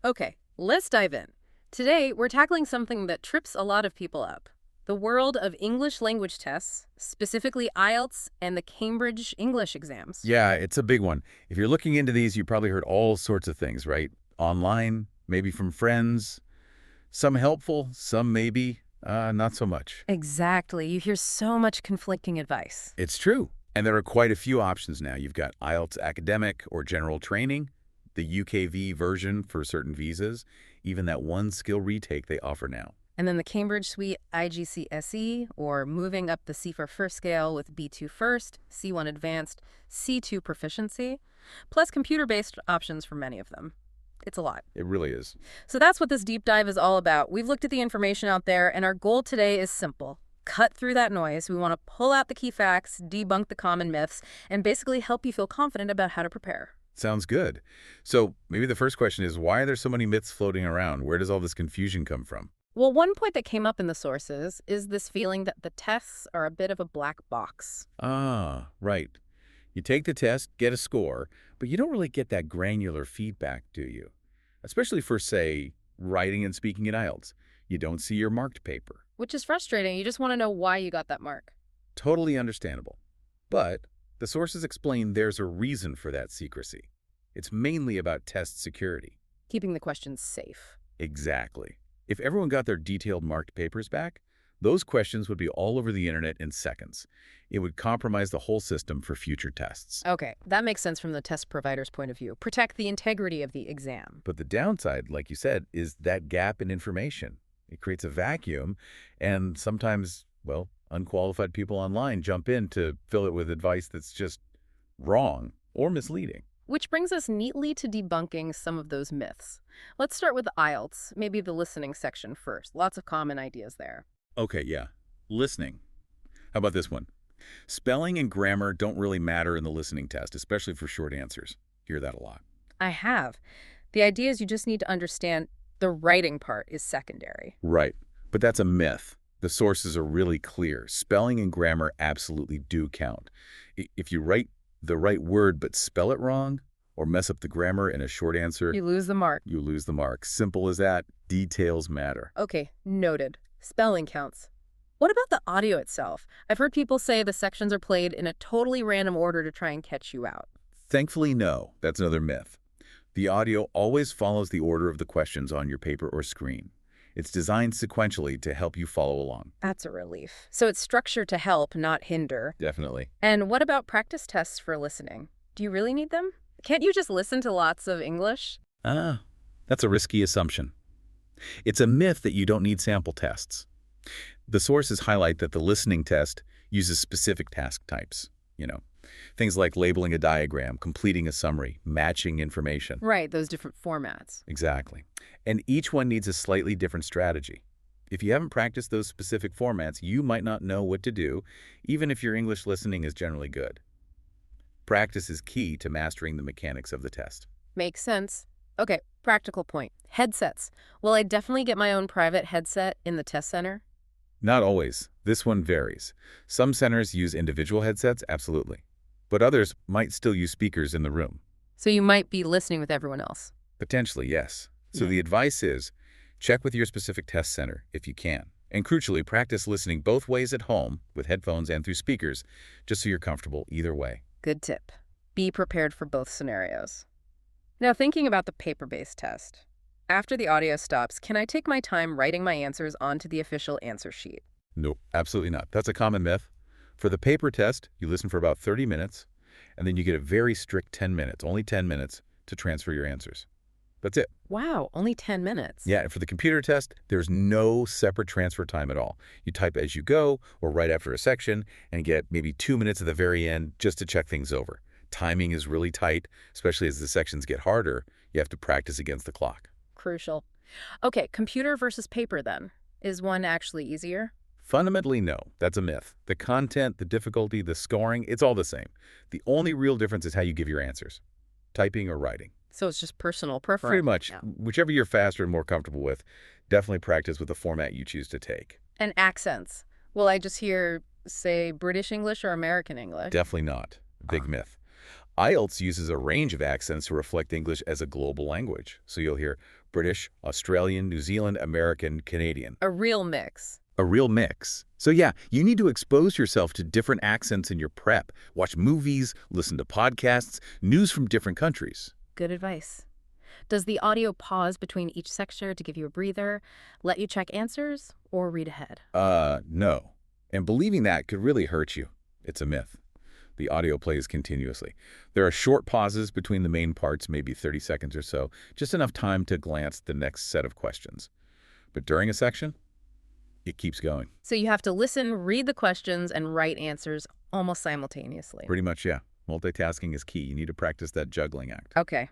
Okay, let's dive in. Today, we're tackling something that trips a lot of people up. The world of English language tests, specifically IELTS and the Cambridge English exams. Yeah, it's a big one. If you're looking into these, you probably heard all sorts of things, right? Online, maybe from friends, some helpful, some maybe, not so much. Exactly. You hear so much conflicting advice. It's true. And there are quite a few options now. You've got IELTS Academic or General Training, the UKV version for certain visas, even that one skill retake they offer now. And then the Cambridge Suite IGCSE, or moving up the C for First scale with B2 First, C1 Advanced, C2 Proficiency, plus computer-based options for many of them. It's a lot. It really is. So that's what this deep dive is all about. We've looked at the information out there, and our goal today is simple. Cut through that noise. We want to pull out the key facts, debunk the common myths, and basically help you feel confident about how to prepare. Sounds good. So maybe the first question is, why are there so many myths floating around? Where does all this confusion come from? Well, one point that came up in the sources is this feeling that the tests are a bit of a black box. Ah, right. You take the test, get a score, but you don't really get that granular feedback, do you? Especially for, say, writing and speaking in IELTS. You don't see your marked paper. Which is frustrating. You just want to know why you got that mark. Totally understandable. But the sources explain there's a reason for that secrecy. It's mainly about test security. Keeping the questions safe. Exactly. If everyone got their detailed marked papers back, those questions would be all over the internet in seconds. It would compromise the whole system for future tests. Okay, that makes sense from the test provider's point of view. Protect the integrity of the exam. But the downside, like you said, is that gap in information. It creates a vacuum, and sometimes, well, unqualified people online jump in to fill it with advice that's just wrong or misleading. Which brings us neatly to debunking some of those myths. Let's start with the IELTS, maybe the listening section first. Lots of common ideas there. Okay, yeah. Listening. How about this one? Spelling and grammar don't really matter in the listening test, especially for short answers. Hear that a lot. I have. The idea is you just need to understand the writing part is secondary. Right. But that's a myth. The sources are really clear. Spelling and grammar absolutely do count. If you write the right word but spell it wrong, or mess up the grammar in a short answer, You lose the mark. you lose the mark. Simple as that. Details matter. Okay, noted. Spelling counts. What about the audio itself? I've heard people say the sections are played in a totally random order to try and catch you out. Thankfully, no. That's another myth. The audio always follows the order of the questions on your paper or screen. It's designed sequentially to help you follow along. That's a relief. So it's structured to help, not hinder. Definitely. And what about practice tests for listening? Do you really need them? Can't you just listen to lots of English? That's a risky assumption. It's a myth that you don't need sample tests. The sources highlight that the listening test uses specific task types. Things like labeling a diagram, completing a summary, matching information. Right, those different formats. Exactly. And each one needs a slightly different strategy. If you haven't practiced those specific formats, you might not know what to do, even if your English listening is generally good. Practice is key to mastering the mechanics of the test. Makes sense. Okay, practical point. Headsets. Will I definitely get my own private headset in the test center? Not always. This one varies. Some centers use individual headsets, absolutely. But others might still use speakers in the room. So you might be listening with everyone else. Potentially, yes. So Yeah. the advice is, check with your specific test center if you can. And crucially, practice listening both ways at home, with headphones and through speakers, just so you're comfortable either way. Good tip. Be prepared for both scenarios. Now, thinking about the paper-based test. After the audio stops, can I take my time writing my answers onto the official answer sheet? Nope, absolutely not. That's a common myth. For the paper test, you listen for about 30 minutes, and then you get a very strict 10 minutes, only 10 minutes, to transfer your answers. That's it. Wow, only 10 minutes. Yeah, and for the computer test, there's no separate transfer time at all. You type as you go or right after a section and get maybe 2 minutes at the very end just to check things over. Timing is really tight, especially as the sections get harder. You have to practice against the clock. Crucial. Okay, computer versus paper then. Is one actually easier? Fundamentally, no. That's a myth. The content, the difficulty, the scoring, it's all the same. The only real difference is how you give your answers, typing or writing. So it's just personal preference. Pretty much. Yeah. Whichever you're faster and more comfortable with, definitely practice with the format you choose to take. And accents. Will I just hear, say, British English or American English? Definitely not. Big myth. IELTS uses a range of accents to reflect English as a global language. So you'll hear British, Australian, New Zealand, American, Canadian. A real mix. A real mix. So yeah, you need to expose yourself to different accents in your prep. Watch movies, listen to podcasts, news from different countries. Good advice. Does the audio pause between each section to give you a breather, let you check answers, or read ahead? No. And believing that could really hurt you. It's a myth. The audio plays continuously. There are short pauses between the main parts, maybe 30 seconds or so, just enough time to glance at the next set of questions. But during a section, it keeps going. So you have to listen, read the questions, and write answers almost simultaneously. Pretty much, yeah. Multitasking is key. You need to practice that juggling act. Okay.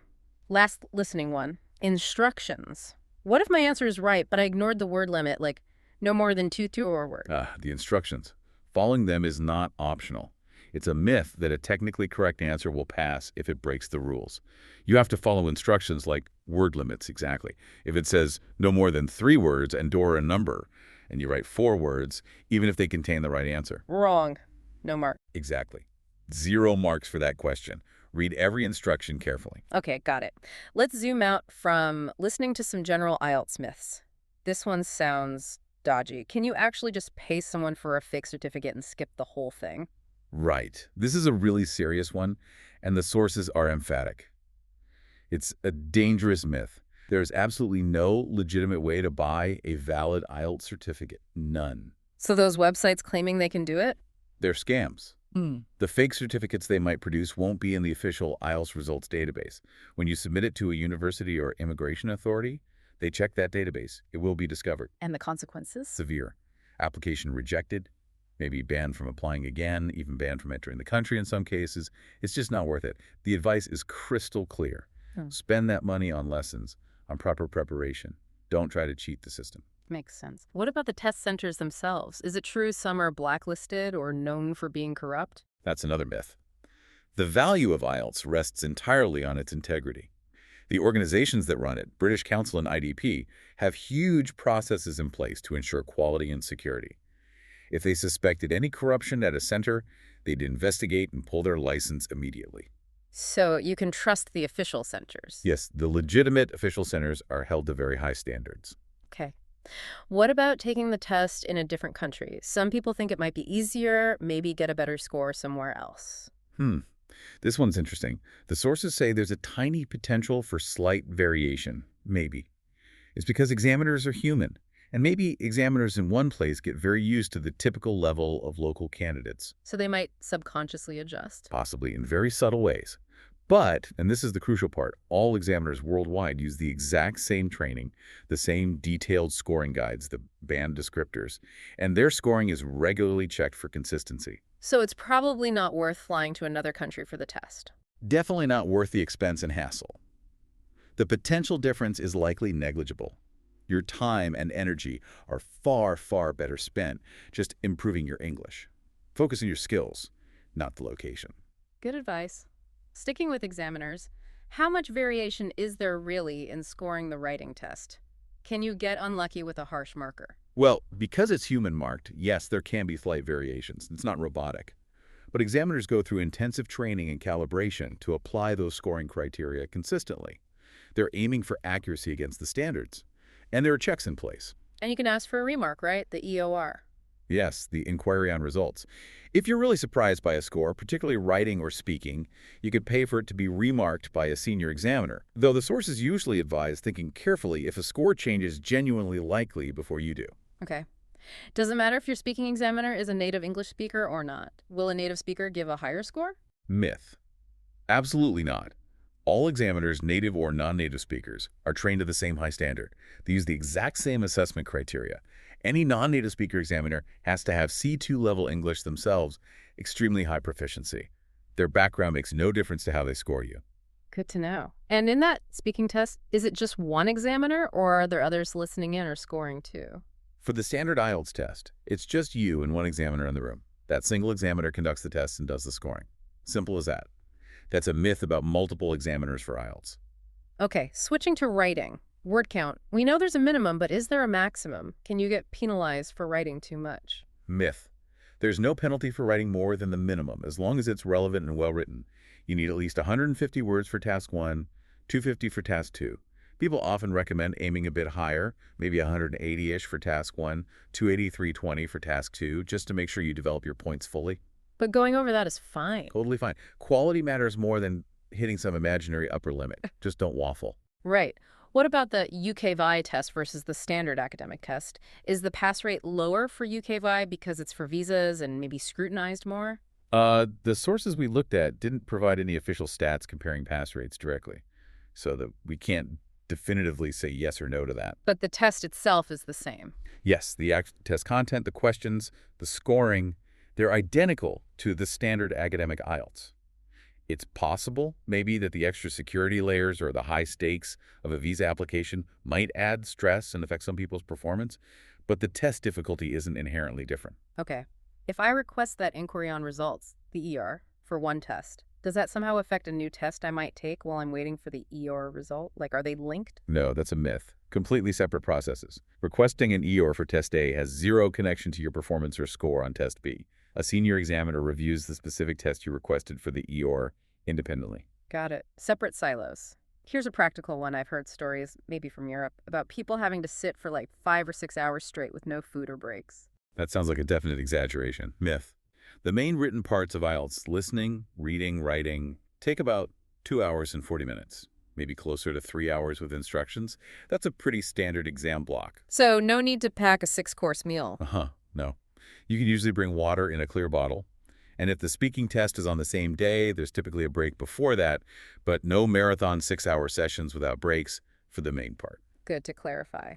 Last listening one. Instructions. What if my answer is right, but I ignored the word limit, like no more than two or word? The instructions. Following them is not optional. It's a myth that a technically correct answer will pass if it breaks the rules. You have to follow instructions like word limits, exactly. If it says no more than 3 words and or a number, and you write 4 words, even if they contain the right answer. Wrong. No mark. Exactly. 0 marks for that question. Read every instruction carefully. Okay, got it. Let's zoom out from listening to some general IELTS myths. This one sounds dodgy. Can you actually just pay someone for a fake certificate and skip the whole thing? Right. This is a really serious one, and the sources are emphatic. It's a dangerous myth. There's absolutely no legitimate way to buy a valid IELTS certificate. None. So those websites claiming they can do it? They're scams. The fake certificates they might produce won't be in the official IELTS results database. When you submit it to a university or immigration authority, they check that database. It will be discovered. And the consequences? Severe. Application rejected, maybe banned from applying again, even banned from entering the country in some cases. It's just not worth it. The advice is crystal clear. Spend that money on lessons, on proper preparation. Don't try to cheat the system. Makes sense. What about the test centers themselves? Is it true some are blacklisted or known for being corrupt? That's another myth. The value of IELTS rests entirely on its integrity. The organizations that run it, British Council and IDP, have huge processes in place to ensure quality and security. If they suspected any corruption at a center, they'd investigate and pull their license immediately. So you can trust the official centers? Yes, the legitimate official centers are held to very high standards. Okay. What about taking the test in a different country? Some people think it might be easier, maybe get a better score somewhere else. This one's interesting. The sources say there's a tiny potential for slight variation, maybe. It's because examiners are human, and maybe examiners in one place get very used to the typical level of local candidates. So they might subconsciously adjust? Possibly in very subtle ways. But, and this is the crucial part, all examiners worldwide use the exact same training, the same detailed scoring guides, the band descriptors, and their scoring is regularly checked for consistency. So it's probably not worth flying to another country for the test. Definitely not worth the expense and hassle. The potential difference is likely negligible. Your time and energy are far, far better spent just improving your English. Focus on your skills, not the location. Good advice. Sticking with examiners, how much variation is there really in scoring the writing test? Can you get unlucky with a harsh marker? Well, because it's human-marked, yes, there can be slight variations. It's not robotic. But examiners go through intensive training and calibration to apply those scoring criteria consistently. They're aiming for accuracy against the standards. And there are checks in place. And you can ask for a remark, right? The EOR. Yes, the inquiry on results. If you're really surprised by a score, particularly writing or speaking, you could pay for it to be remarked by a senior examiner, though the sources usually advise thinking carefully if a score change is genuinely likely before you do. Okay. Does it matter if your speaking examiner is a native English speaker or not? Will a native speaker give a higher score? Myth. Absolutely not. All examiners, native or non-native speakers, are trained to the same high standard. They use the exact same assessment criteria. Any non-native speaker examiner has to have C2 level English themselves, extremely high proficiency. Their background makes no difference to how they score you. Good to know. And in that speaking test, is it just one examiner or are there others listening in or scoring too? For the standard IELTS test, it's just you and one examiner in the room. That single examiner conducts the test and does the scoring. Simple as that. That's a myth about multiple examiners for IELTS. Okay, switching to writing. Word count. We know there's a minimum, but is there a maximum? Can you get penalized for writing too much? Myth. There's no penalty for writing more than the minimum, as long as it's relevant and well-written. You need at least 150 words for Task 1, 250 for Task 2. People often recommend aiming a bit higher, maybe 180-ish for task 1, 280, 320 for task 2, just to make sure you develop your points fully. But going over that is fine. Totally fine. Quality matters more than hitting some imaginary upper limit. Just don't waffle. Right. What about the UKVI test versus the standard academic test? Is the pass rate lower for UKVI because it's for visas and maybe scrutinized more? The sources we looked at didn't provide any official stats comparing pass rates directly, so that we can't definitively say yes or no to that. But the test itself is the same. Yes, the test content, the questions, the scoring, they're identical to the standard academic IELTS. It's possible, maybe, that the extra security layers or the high stakes of a visa application might add stress and affect some people's performance, but the test difficulty isn't inherently different. Okay. If I request that inquiry on results, the ER, for one test, does that somehow affect a new test I might take while I'm waiting for the ER result? Like, are they linked? No, that's a myth. Completely separate processes. Requesting an EOR for Test A has zero connection to your performance or score on Test B. A senior examiner reviews the specific test you requested for the EOR independently. Got it. Separate silos. Here's a practical one. I've heard stories, maybe from Europe, about people having to sit for like 5 or 6 hours straight with no food or breaks. That sounds like a definite exaggeration. Myth. The main written parts of IELTS, listening, reading, writing, take about 2 hours and 40 minutes, maybe closer to 3 hours with instructions. That's a pretty standard exam block. So no need to pack a 6-course meal. No. You can usually bring water in a clear bottle. And if the speaking test is on the same day, there's typically a break before that, but no marathon 6-hour sessions without breaks for the main part. Good to clarify.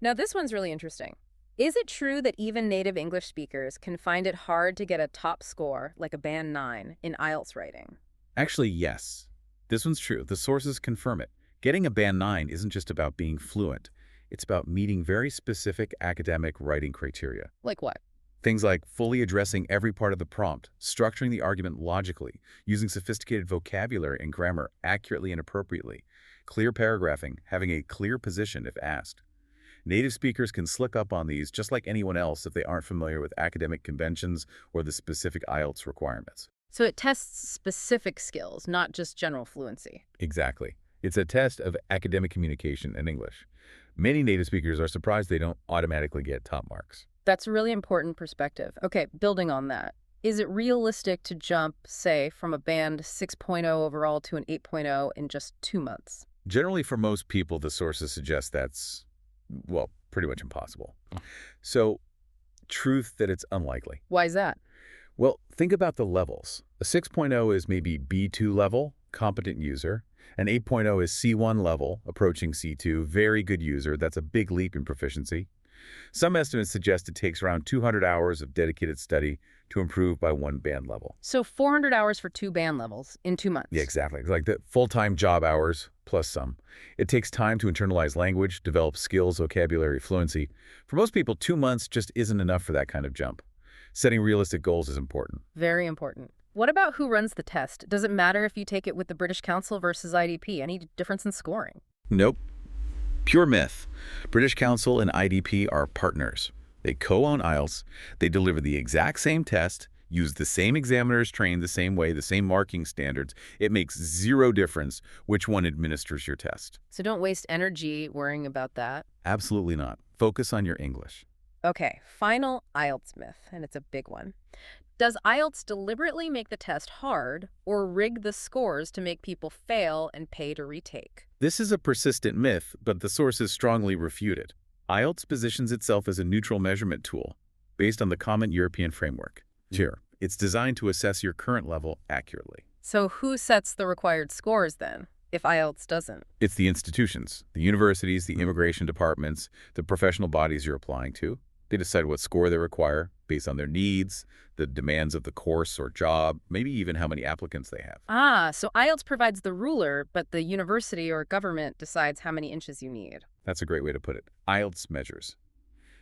Now, this one's really interesting. Is it true that even native English speakers can find it hard to get a top score, like a band 9, in IELTS writing? Actually, yes. This one's true. The sources confirm it. Getting a band 9 isn't just about being fluent. It's about meeting very specific academic writing criteria. Like what? Things like fully addressing every part of the prompt, structuring the argument logically, using sophisticated vocabulary and grammar accurately and appropriately, clear paragraphing, having a clear position if asked. Native speakers can slick up on these just like anyone else if they aren't familiar with academic conventions or the specific IELTS requirements. So it tests specific skills, not just general fluency. Exactly. It's a test of academic communication in English. Many native speakers are surprised they don't automatically get top marks. That's a really important perspective. Okay, building on that. Is it realistic to jump, say, from a band 6.0 overall to an 8.0 in just 2 months? Generally, for most people, the sources suggest that's, well, pretty much impossible. So, truth that it's unlikely. Why is that? Well, think about the levels. A 6.0 is maybe B2 level, competent user. An 8.0 is C1 level, approaching C2, very good user. That's a big leap in proficiency. Some estimates suggest it takes around 200 hours of dedicated study to improve by one band level. So 400 hours for 2 band levels in 2 months. Yeah, exactly. It's like the full-time job hours plus some. It takes time to internalize language, develop skills, vocabulary, fluency. For most people, 2 months just isn't enough for that kind of jump. Setting realistic goals is important. Very important. What about who runs the test? Does it matter if you take it with the British Council versus IDP? Any difference in scoring? Nope. Pure myth. British Council and IDP are partners. They co-own IELTS. They deliver the exact same test, use the same examiners trained the same way, the same marking standards. It makes zero difference which one administers your test. So don't waste energy worrying about that. Absolutely not. Focus on your English. Okay, final IELTS myth, and it's a big one. Does IELTS deliberately make the test hard or rig the scores to make people fail and pay to retake? This is a persistent myth, but the sources strongly refute it. IELTS positions itself as a neutral measurement tool based on the Common European Framework. Sure, it's designed to assess your current level accurately. So who sets the required scores then, if IELTS doesn't? It's the institutions, the universities, the immigration departments, the professional bodies you're applying to. They decide what score they require based on their needs, the demands of the course or job, maybe even how many applicants they have. Ah, so IELTS provides the ruler, but the university or government decides how many inches you need. That's a great way to put it. IELTS measures.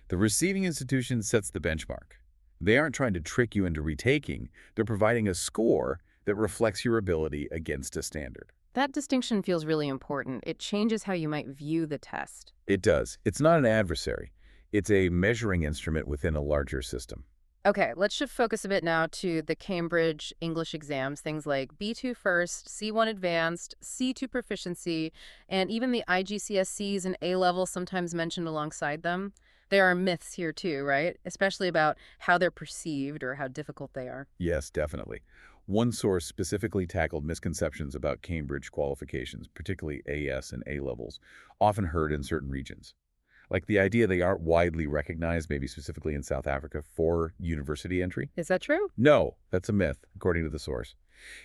The receiving institution sets the benchmark. They aren't trying to trick you into retaking. They're providing a score that reflects your ability against a standard. That distinction feels really important. It changes how you might view the test. It does. It's not an adversary. It's a measuring instrument within a larger system. Okay, let's shift focus a bit now to the Cambridge English exams, things like B2 First, C1 Advanced, C2 Proficiency, and even the IGCSEs and A-level sometimes mentioned alongside them. There are myths here too, right? Especially about how they're perceived or how difficult they are. Yes, definitely. One source specifically tackled misconceptions about Cambridge qualifications, particularly AS and A levels, often heard in certain regions. Like the idea they aren't widely recognized, maybe specifically in South Africa, for university entry? Is that true? No, that's a myth, according to the source.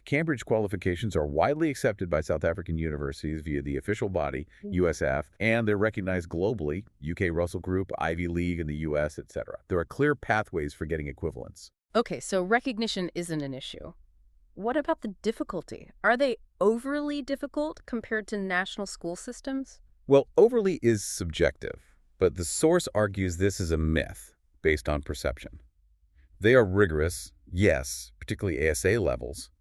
Cambridge qualifications are widely accepted by South African universities via the official body, USF, and they're recognized globally, UK Russell Group, Ivy League in the US, etc. There are clear pathways for getting equivalence. Okay, so recognition isn't an issue. What about the difficulty? Are they overly difficult compared to national school systems? Well, overly is subjective, but the source argues this is a myth based on perception. They are rigorous, yes, particularly ASA levels,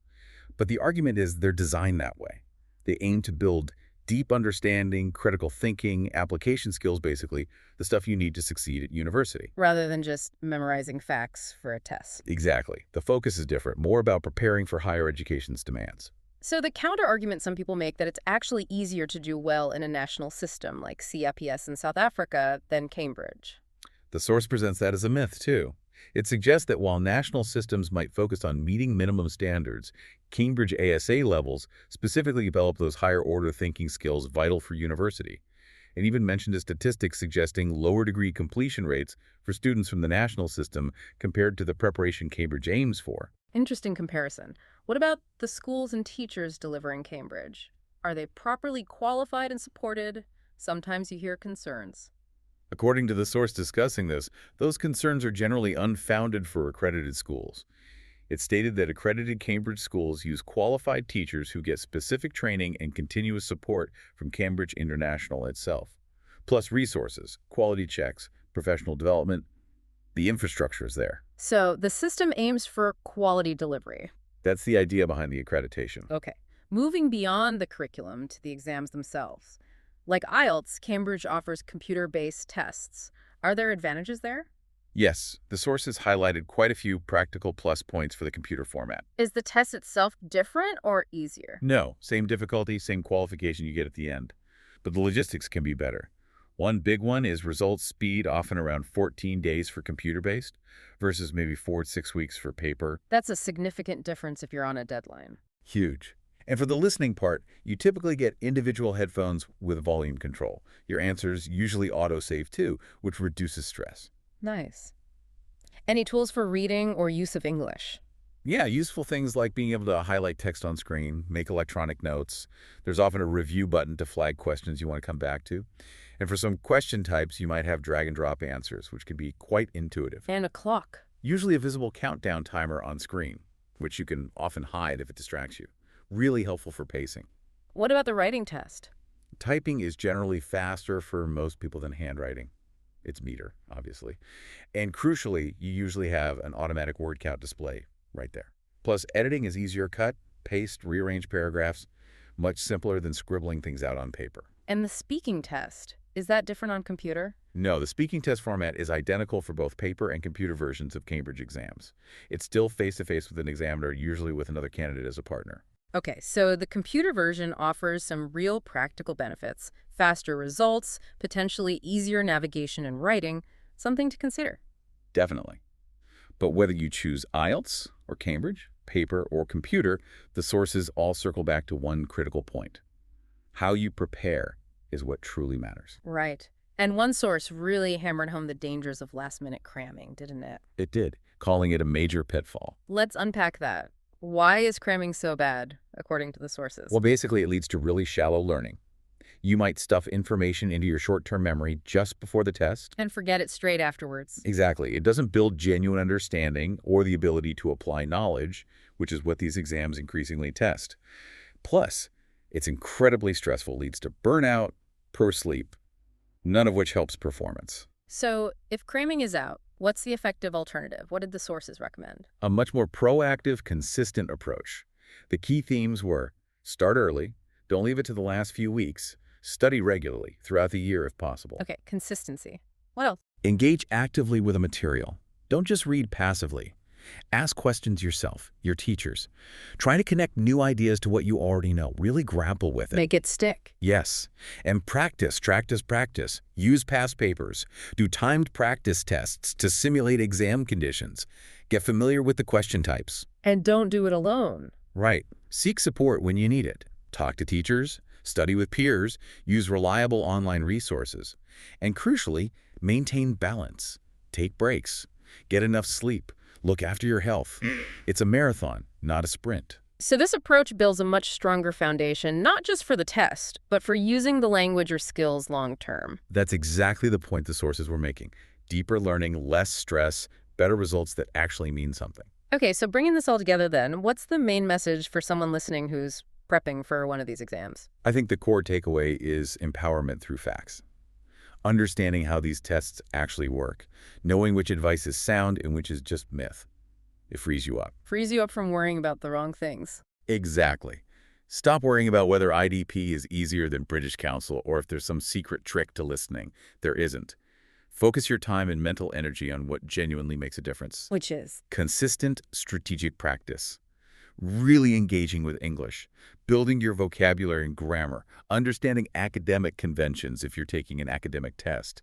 but the argument is they're designed that way. They aim to build deep understanding, critical thinking, application skills, basically, the stuff you need to succeed at university. Rather than just memorizing facts for a test. Exactly. The focus is different, more about preparing for higher education's demands. So the counter-argument some people make that it's actually easier to do well in a national system like CIPS in South Africa than Cambridge. The source presents that as a myth, too. It suggests that while national systems might focus on meeting minimum standards, Cambridge ASA levels specifically develop those higher-order thinking skills vital for university, and even mentioned a statistic suggesting lower degree completion rates for students from the national system compared to the preparation Cambridge aims for. Interesting comparison. What about the schools and teachers delivering Cambridge? Are they properly qualified and supported? Sometimes you hear concerns. According to the source discussing this, those concerns are generally unfounded for accredited schools. It stated that accredited Cambridge schools use qualified teachers who get specific training and continuous support from Cambridge International itself, plus resources, quality checks, professional development. The infrastructure is there. So the system aims for quality delivery. That's the idea behind the accreditation. Okay. Moving beyond the curriculum to the exams themselves. Like IELTS, Cambridge offers computer-based tests. Are there advantages there? Yes, the sources highlighted quite a few practical plus points for the computer format. Is the test itself different or easier? No, same difficulty, same qualification you get at the end. But the logistics can be better. One big one is results speed, often around 14 days for computer-based, versus maybe 4 to 6 weeks for paper. That's a significant difference if you're on a deadline. Huge. And for the listening part, you typically get individual headphones with volume control. Your answers usually auto-save too, which reduces stress. Nice. Any tools for reading or use of English? Yeah, useful things like being able to highlight text on screen, make electronic notes. There's often a review button to flag questions you want to come back to. And for some question types, you might have drag and drop answers, which can be quite intuitive. And a clock. Usually a visible countdown timer on screen, which you can often hide if it distracts you. Really helpful for pacing. What about the writing test? Typing is generally faster for most people than handwriting. It's meter, obviously. And crucially, you usually have an automatic word count display right there. Plus, editing is easier cut, paste, rearrange paragraphs, much simpler than scribbling things out on paper. And the speaking test, is that different on computer? No, the speaking test format is identical for both paper and computer versions of Cambridge exams. It's still face-to-face with an examiner, usually with another candidate as a partner. Okay, so the computer version offers some real practical benefits, faster results, potentially easier navigation and writing, something to consider. Definitely. But whether you choose IELTS or Cambridge, paper or computer, the sources all circle back to one critical point. How you prepare is what truly matters. Right. And one source really hammered home the dangers of last-minute cramming, didn't it? It did, calling it a major pitfall. Let's unpack that. Why is cramming so bad, according to the sources? Well, basically, it leads to really shallow learning. You might stuff information into your short-term memory just before the test. And forget it straight afterwards. Exactly. It doesn't build genuine understanding or the ability to apply knowledge, which is what these exams increasingly test. Plus, it's incredibly stressful, leads to burnout, poor sleep, none of which helps performance. So, if cramming is out, what's the effective alternative? What did the sources recommend? A much more proactive, consistent approach. The key themes were start early, don't leave it to the last few weeks, study regularly throughout the year if possible. Okay, consistency. What else? Engage actively with a material. Don't just read passively. Ask questions yourself, your teachers. Try to connect new ideas to what you already know. Really grapple with it. Make it stick. Yes. And practice. Use past papers. Do timed practice tests to simulate exam conditions. Get familiar with the question types. And don't do it alone. Right. Seek support when you need it. Talk to teachers, study with peers, use reliable online resources. And crucially, maintain balance. Take breaks. Get enough sleep. Look after your health. It's a marathon, not a sprint. So this approach builds a much stronger foundation, not just for the test, but for using the language or skills long term. That's exactly the point the sources were making. Deeper learning, less stress, better results that actually mean something. Okay, so bringing this all together then, what's the main message for someone listening who's prepping for one of these exams? I think the core takeaway is empowerment through facts. Understanding how these tests actually work, knowing which advice is sound and which is just myth. It frees you up. Frees you up from worrying about the wrong things. Exactly. Stop worrying about whether IDP is easier than British Council or if there's some secret trick to listening. There isn't. Focus your time and mental energy on what genuinely makes a difference. Which is? Consistent, strategic practice. Really engaging with English, building your vocabulary and grammar, understanding academic conventions if you're taking an academic test,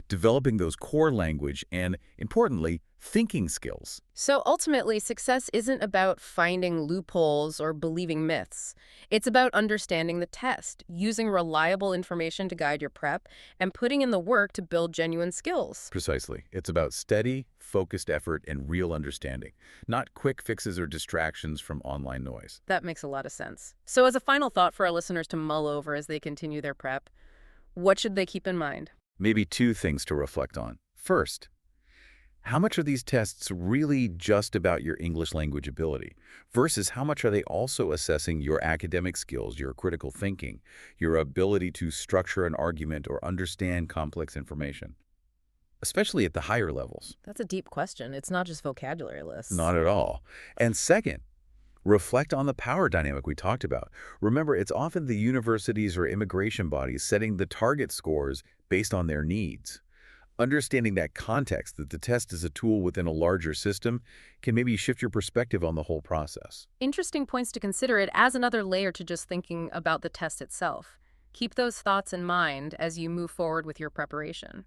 developing those core language and, importantly, thinking skills. So ultimately, success isn't about finding loopholes or believing myths. It's about understanding the test, using reliable information to guide your prep, and putting in the work to build genuine skills. Precisely. It's about steady, focused effort and real understanding, not quick fixes or distractions from online noise. That makes a lot of sense. So as a final thought for our listeners to mull over as they continue their prep, what should they keep in mind? Maybe two things to reflect on. First, how much are these tests really just about your English language ability versus how much are they also assessing your academic skills, your critical thinking, your ability to structure an argument or understand complex information, especially at the higher levels? That's a deep question. It's not just vocabulary lists. Not at all. And second, reflect on the power dynamic we talked about. Remember, it's often the universities or immigration bodies setting the target scores based on their needs. Understanding that context, that the test is a tool within a larger system, can maybe shift your perspective on the whole process. Interesting points to consider. It as another layer to just thinking about the test itself. Keep those thoughts in mind as you move forward with your preparation.